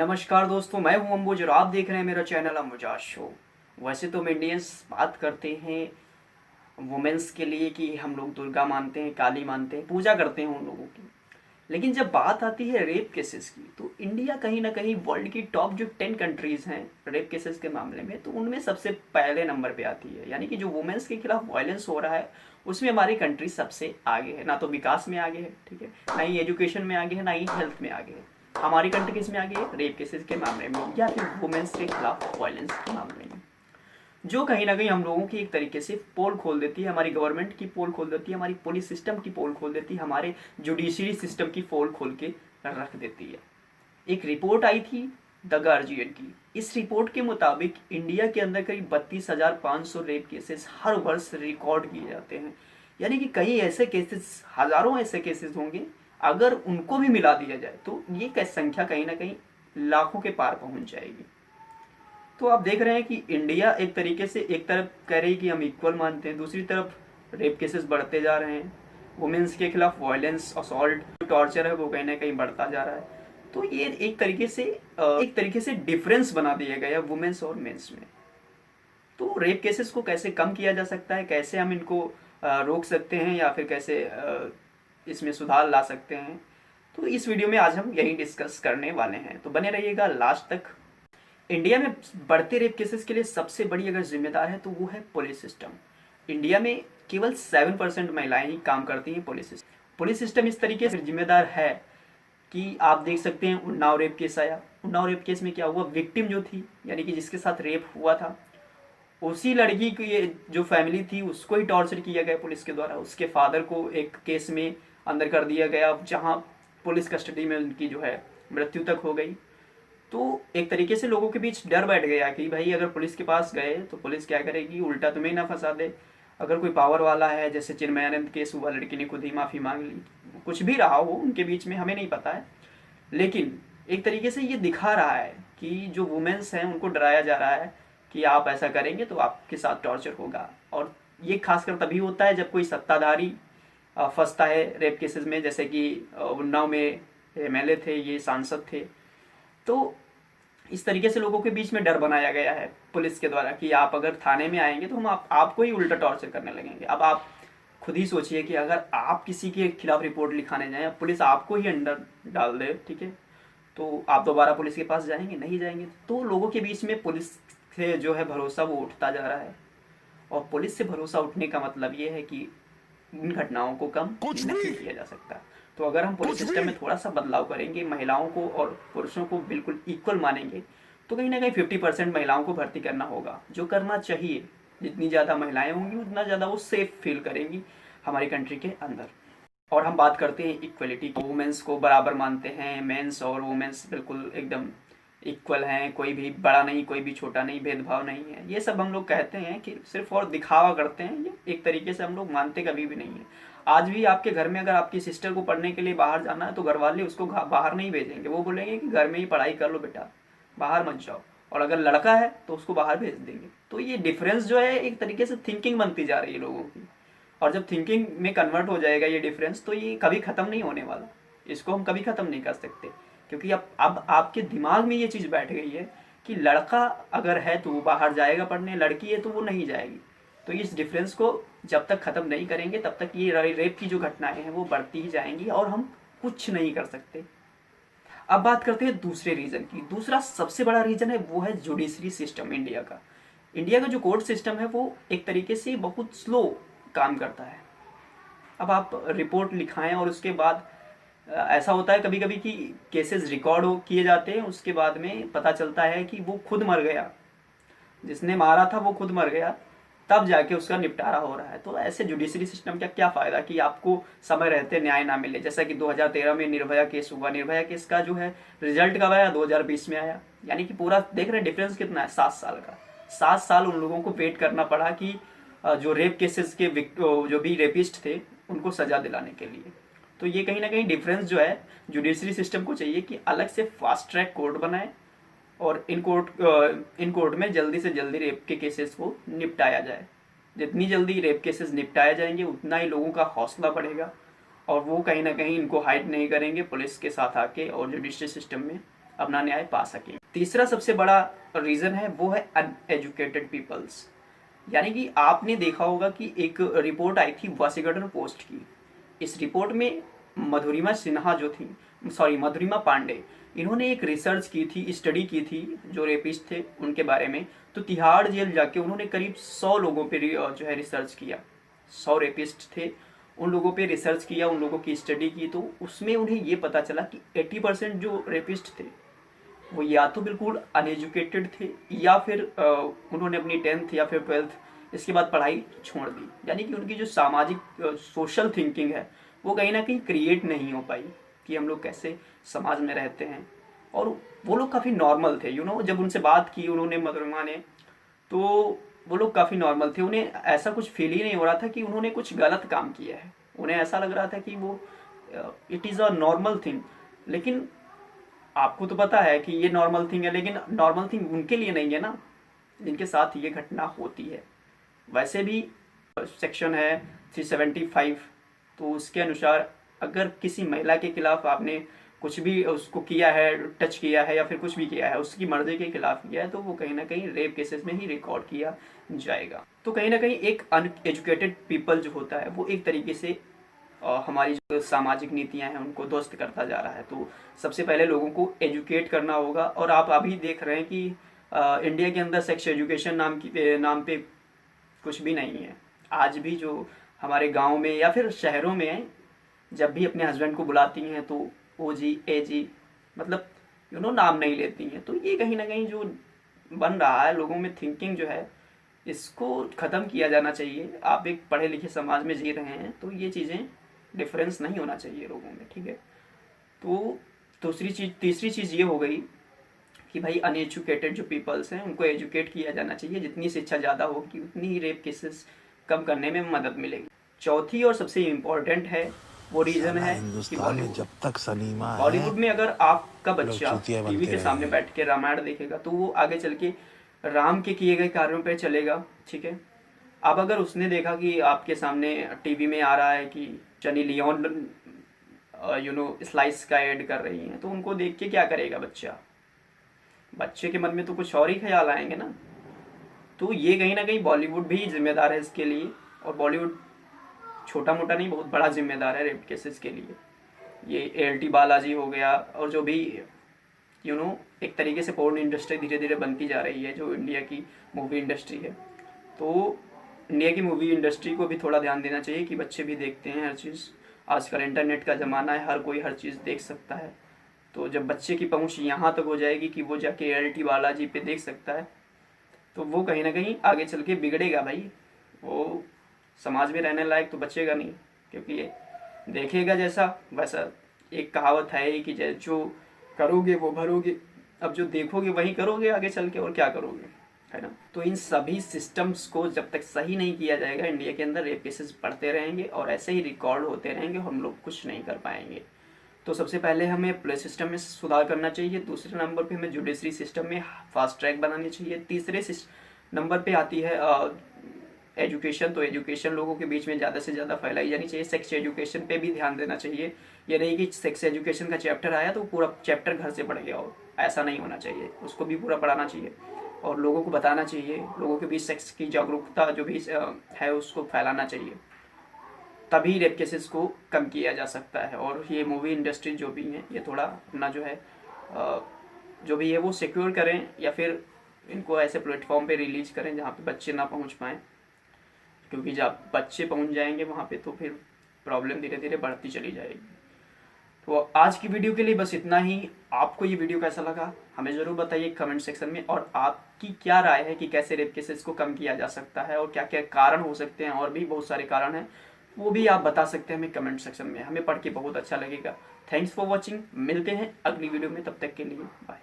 नमस्कार दोस्तों, मैं हूं अंबुज और आप देख रहे हैं मेरा चैनल अंबुजाज शो। वैसे तो हम इंडियंस बात करते हैं वुमेन्स के लिए कि हम लोग दुर्गा मानते हैं, काली मानते हैं, पूजा करते हैं उन लोगों की। लेकिन जब बात आती है रेप केसेस की तो इंडिया कहीं ना कहीं वर्ल्ड की टॉप जो 10 कंट्रीज हैं रेप केसेस के मामले में, तो उनमें सबसे पहले नंबर पे आती है। यानी कि जो वुमेन्स के खिलाफ वायलेंस हो रहा है उसमें हमारी कंट्री सबसे आगे है। ना तो विकास में आगे है, ठीक है, ना ही एजुकेशन में आगे है, ना ही हेल्थ में आगे है। हमारी कंट्री किस में आगे है? रेप केसेस के मामले में या फिर वुमेन्स के खिलाफ वायलेंस के मामले में, जो कहीं ना कहीं हम लोगों की एक तरीके से पोल खोल देती है, हमारी गवर्नमेंट की पोल खोल देती है, हमारी पुलिस सिस्टम की पोल खोल देती है, हमारे जुडिशरी सिस्टम की पोल खोल के रख देती है। एक रिपोर्ट आई थी द गार्जियन की। इस रिपोर्ट के मुताबिक इंडिया के अंदर करीब 32,500 रेप केसेस हर वर्ष रिकॉर्ड किए जाते हैं। यानी कि कई ऐसे केसेस, हजारों ऐसे केसेस होंगे, अगर उनको भी मिला दिया जाए तो ये संख्या कहीं ना कहीं लाखों के पार पहुंच जाएगी। तो आप देख रहे हैं कि इंडिया एक तरीके से एक तरफ कह रही है कि हम इक्वल मानते हैं, दूसरी तरफ रेप केसेस बढ़ते जा रहे हैं, वुमेन्स के खिलाफ वायलेंस, असॉल्ट, टॉर्चर है वो कहीं ना कहीं बढ़ता जा रहा है। तो ये एक तरीके से डिफरेंस बना दिया गया है वुमेन्स और मेंस में। तो रेप केसेस को कैसे कम किया जा सकता है, कैसे हम इनको रोक सकते हैं या फिर कैसे इसमें सुधार ला सकते हैं, तो इस वीडियो में आज हम यही डिस्कस करने वाले हैं। तो बने रहिएगा लास्ट तक। इंडिया में बढ़ते रेप केसेस के लिए सबसे बड़ी अगर जिम्मेदार है तो वो है पुलिस सिस्टम। इंडिया में केवल 7% महिलाएं ही काम करती हैं पुलिस सिस्टम इस तरीके से जिम्मेदार है कि आप देख सकते हैं उन्नाव रेप केस आया। उन्नाव रेप केस में क्या हुआ, विक्टिम जो थी यानी कि जिसके साथ रेप हुआ था, उसी लड़की की जो फैमिली थी उसको ही टॉर्चर किया गया पुलिस के द्वारा। उसके फादर को एक केस में अंदर कर दिया गया जहां पुलिस कस्टडी में उनकी जो है मृत्यु तक हो गई। तो एक तरीके से लोगों के बीच डर बैठ गया कि भाई अगर पुलिस के पास गए तो पुलिस क्या करेगी, उल्टा तुम्हें ना फंसा दे। अगर कोई पावर वाला है, जैसे चिन्मयानंद केस हुआ, लड़की ने खुद ही माफी मांग ली, कुछ भी रहा हो उनके बीच में हमें नहीं पता है, लेकिन एक तरीके से ये दिखा रहा है कि जो वुमेन्स हैं उनको डराया जा रहा है कि आप ऐसा करेंगे तो आपके साथ टॉर्चर होगा। और ये खासकर तभी होता है जब कोई सत्ताधारी फंसता है रेप केसेस में, जैसे कि उन्नाव में एमएलए थे, ये सांसद थे। तो इस तरीके से लोगों के बीच में डर बनाया गया है पुलिस के द्वारा कि आप अगर थाने में आएंगे तो हम आपको ही उल्टा टॉर्चर करने लगेंगे। अब आप खुद ही सोचिए कि अगर आप किसी के खिलाफ रिपोर्ट लिखाने जाएं, पुलिस आपको ही अंडर डाल दे, ठीक है, तो आप दोबारा पुलिस के पास जाएंगे? नहीं जाएंगे। तो लोगों के बीच में पुलिस से जो है भरोसा वो उठता जा रहा है, और पुलिस से भरोसा उठने का मतलब ये है कि इन घटनाओं को कम नहीं किया जा सकता। तो अगर हम पुलिस सिस्टम में थोड़ा सा बदलाव करेंगे, महिलाओं को और पुरुषों को बिल्कुल इक्वल मानेंगे, तो कहीं ना कहीं 50% महिलाओं को भर्ती करना होगा, जो करना चाहिए। जितनी ज़्यादा महिलाएं होंगी उतना ज़्यादा वो सेफ फील करेंगी हमारी कंट्री के अंदर। और हम बात करते हैं इक्वलिटी की, वुमेन्स को बराबर मानते हैं, मेंस और वुमेन्स बिल्कुल एकदम इक्वल हैं, कोई भी बड़ा नहीं, कोई भी छोटा नहीं, भेदभाव नहीं है। ये सब हम लोग कहते हैं कि सिर्फ और दिखावा करते हैं, ये एक तरीके से हम लोग मानते कभी भी नहीं है। आज भी आपके घर में अगर आपकी सिस्टर को पढ़ने के लिए बाहर जाना है तो घर वाले उसको बाहर नहीं भेजेंगे, वो बोलेंगे कि घर में ही पढ़ाई कर लो बेटा, बाहर मत जाओ। और अगर लड़का है तो उसको बाहर भेज देंगे। तो ये डिफरेंस जो है एक तरीके से थिंकिंग बनती जा रही है लोगों की, और जब थिंकिंग में कन्वर्ट हो जाएगा ये डिफरेंस तो ये कभी खत्म नहीं होने वाला। इसको हम कभी खत्म नहीं कर सकते, क्योंकि अब आपके दिमाग में ये चीज़ बैठ गई है कि लड़का अगर है तो वो बाहर जाएगा पढ़ने, लड़की है तो वो नहीं जाएगी। तो इस डिफरेंस को जब तक खत्म नहीं करेंगे तब तक ये रेप की जो घटनाएं हैं वो बढ़ती ही जाएंगी और हम कुछ नहीं कर सकते। अब बात करते हैं दूसरे रीजन की। दूसरा सबसे बड़ा रीजन है वो है जुडिशरी सिस्टम इंडिया का। इंडिया का जो कोर्ट सिस्टम है वो एक तरीके से बहुत स्लो काम करता है। अब आप रिपोर्ट लिखाएं और उसके बाद ऐसा होता है कभी कभी कि केसेस रिकॉर्ड किए जाते हैं, उसके बाद में पता चलता है कि वो खुद मर गया, जिसने मारा था वो खुद मर गया, तब जाके उसका निपटारा हो रहा है। तो ऐसे जुडिशरी सिस्टम का क्या फायदा कि आपको समय रहते न्याय ना मिले। जैसा कि 2013 में निर्भया केस हुआ, निर्भया केस का जो है रिजल्ट कब आया, 2020 में आया। यानी कि पूरा देख रहे डिफरेंस कितना है, 7 साल का। 7 साल उन लोगों को वेट करना पड़ा कि जो रेप केसेस के जो भी रेपिस्ट थे उनको सजा दिलाने के लिए। तो ये कहीं ना कहीं डिफरेंस जो है जुडिशरी सिस्टम को चाहिए कि अलग से फास्ट ट्रैक कोर्ट बनाए और इन कोर्ट में जल्दी से जल्दी रेप के केसेस को निपटाया जाए। जितनी जल्दी रेप केसेस निपटाए जाएंगे उतना ही लोगों का हौसला बढ़ेगा और वो कहीं ना कहीं इनको हाइड नहीं करेंगे पुलिस के साथ आके और जुडिशरी सिस्टम में अपना न्याय पा सकें। तीसरा सबसे बड़ा रीज़न है वो है अनएजुकेटेड पीपल्स। यानी कि आपने देखा होगा कि एक रिपोर्ट आई थी वाशिंगटन पोस्ट की। इस रिपोर्ट में मधुरिमा सिन्हा जो थी, सॉरी मधुरिमा पांडे, इन्होंने एक रिसर्च की थी, स्टडी की थी जो रेपिस्ट थे उनके बारे में। तो तिहाड़ जेल जाके उन्होंने करीब 100 लोगों पे जो है रिसर्च किया। 100 रेपिस्ट थे, उन लोगों पे रिसर्च किया, उन लोगों की स्टडी की। तो उसमें उन्हें ये पता चला कि 80% जो रेपिस्ट थे वो या तो बिल्कुल अनएजुकेटेड थे, या फिर उन्होंने अपनी 10th या फिर 12th इसके बाद पढ़ाई छोड़ दी। यानी कि उनकी जो सामाजिक सोशल थिंकिंग है वो कहीं ना कहीं क्रिएट नहीं हो पाई कि हम लोग कैसे समाज में रहते हैं। और वो लोग काफ़ी नॉर्मल थे, जब उनसे बात की उन्होंने, मधुरिमा ने, तो वो लोग काफ़ी नॉर्मल थे। उन्हें ऐसा कुछ फील ही नहीं हो रहा था कि उन्होंने कुछ गलत काम किया है। उन्हें ऐसा लग रहा था कि वो it is a normal thing. लेकिन आपको तो पता है कि ये नॉर्मल थिंग है, लेकिन नॉर्मल थिंग उनके लिए नहीं है ना जिनके साथ ये घटना होती है। वैसे भी सेक्शन है 375, तो उसके अनुसार अगर किसी महिला के खिलाफ आपने कुछ भी उसको किया है, टच किया है या फिर कुछ भी किया है, उसकी मर्जी के खिलाफ किया है, तो वो कहीं ना कहीं रेप केसेस में ही रिकॉर्ड किया जाएगा। तो कहीं ना कहीं एक अनएजुकेटेड पीपल जो होता है वो एक तरीके से हमारी जो सामाजिक नीतियां हैं उनको ध्वस्त करता जा रहा है। तो सबसे पहले लोगों को एजुकेट करना होगा। और आप अभी देख रहे हैं कि इंडिया के अंदर सेक्स एजुकेशन नाम पे कुछ भी नहीं है। आज भी जो हमारे गांव में या फिर शहरों में जब भी अपने हस्बैंड को बुलाती हैं तो ओ जी, ए जी, मतलब नाम नहीं लेती हैं। तो ये कहीं ना कहीं जो बन रहा है लोगों में थिंकिंग जो है, इसको ख़त्म किया जाना चाहिए। आप एक पढ़े लिखे समाज में जी रहे हैं तो ये चीज़ें डिफरेंस नहीं होना चाहिए लोगों में, ठीक है। तो तीसरी चीज़ ये हो गई कि भाई अनएजुकेटेड जो पीपल्स हैं उनको एजुकेट किया जाना चाहिए। जितनी शिक्षा ज़्यादा होगी उतनी ही रेप केसेस कम करने में मदद मिलेगी। चौथी और सबसे इम्पोर्टेंट है वो रीज़न है कि बॉलीवुड। जब तक सनीमा बॉलीवुड में अगर आपका बच्चा टीवी के सामने बैठ के रामायण देखेगा तो वो आगे चल के राम के किए गए कार्यों पर चलेगा, ठीक है। अब अगर उसने देखा कि आपके सामने टीवी में आ रहा है कि सनी लियोन स्लाइस का ऐड कर रही हैं, तो उनको देख के क्या करेगा बच्चा? बच्चे के मन में तो कुछ और ही ख्याल आएंगे ना। तो ये कहीं ना कहीं बॉलीवुड भी जिम्मेदार है इसके लिए। और बॉलीवुड छोटा मोटा नहीं, बहुत बड़ा जिम्मेदार है रेप केसेस के लिए। ये एल टी बालाजी हो गया, और जो भी एक तरीके से पोर्न इंडस्ट्री धीरे धीरे बनती जा रही है, जो इंडिया की मूवी इंडस्ट्री है। तो इंडिया की मूवी इंडस्ट्री को भी थोड़ा ध्यान देना चाहिए कि बच्चे भी देखते हैं हर चीज़। आजकल इंटरनेट का ज़माना है, हर कोई हर चीज़ देख सकता है। तो जब बच्चे की पहुंच यहाँ तक हो जाएगी कि वो जाके एल बालाजी पे देख सकता है, तो वो कहीं ना कहीं आगे चल के बिगड़ेगा भाई। वो समाज में रहने लायक तो बचेगा नहीं, क्योंकि ये देखेगा जैसा वैसा। एक कहावत है कि जो करोगे वो भरोगे। अब जो देखोगे वही करोगे आगे चल के, और क्या करोगे, है ना। तो इन सभी सिस्टम्स को जब तक सही नहीं किया जाएगा, इंडिया के अंदर रेप केसेस बढ़ते रहेंगे और ऐसे ही रिकॉर्ड होते रहेंगे, हम लोग कुछ नहीं कर पाएंगे। तो सबसे पहले हमें पुलिस सिस्टम में सुधार करना चाहिए। दूसरे नंबर पे हमें जुडिशरी सिस्टम में फास्ट ट्रैक बनानी चाहिए। तीसरे नंबर पे आती है एजुकेशन। तो एजुकेशन लोगों के बीच में ज़्यादा से ज़्यादा फैलाई जानी चाहिए। सेक्स एजुकेशन पे भी ध्यान देना चाहिए। ये नहीं कि सेक्स एजुकेशन का चैप्टर आया तो पूरा चैप्टर घर से पढ़ गया हो, ऐसा नहीं होना चाहिए। उसको भी पूरा पढ़ाना चाहिए और लोगों को बताना चाहिए। लोगों के बीच सेक्स की जागरूकता जो भी है उसको फैलाना चाहिए, तभी रेप केसेस को कम किया जा सकता है। और ये मूवी इंडस्ट्री जो भी है ये थोड़ा अपना जो है जो भी है वो सिक्योर करें, या फिर इनको ऐसे प्लेटफॉर्म पे रिलीज करें जहाँ पे बच्चे ना पहुँच पाएँ, क्योंकि जब बच्चे पहुँच जाएंगे वहाँ पे तो फिर प्रॉब्लम धीरे धीरे बढ़ती चली जाएगी। तो आज की वीडियो के लिए बस इतना ही। आपको ये वीडियो कैसा लगा हमें ज़रूर बताइए कमेंट सेक्शन में, और आपकी क्या राय है कि कैसे रेप केसेस को कम किया जा सकता है और क्या क्या कारण हो सकते हैं। और भी बहुत सारे कारण हैं, वो भी आप बता सकते हैं हमें कमेंट सेक्शन में, हमें पढ़ के बहुत अच्छा लगेगा। थैंक्स फॉर वॉचिंग, मिलते हैं अगली वीडियो में, तब तक के लिए बाय।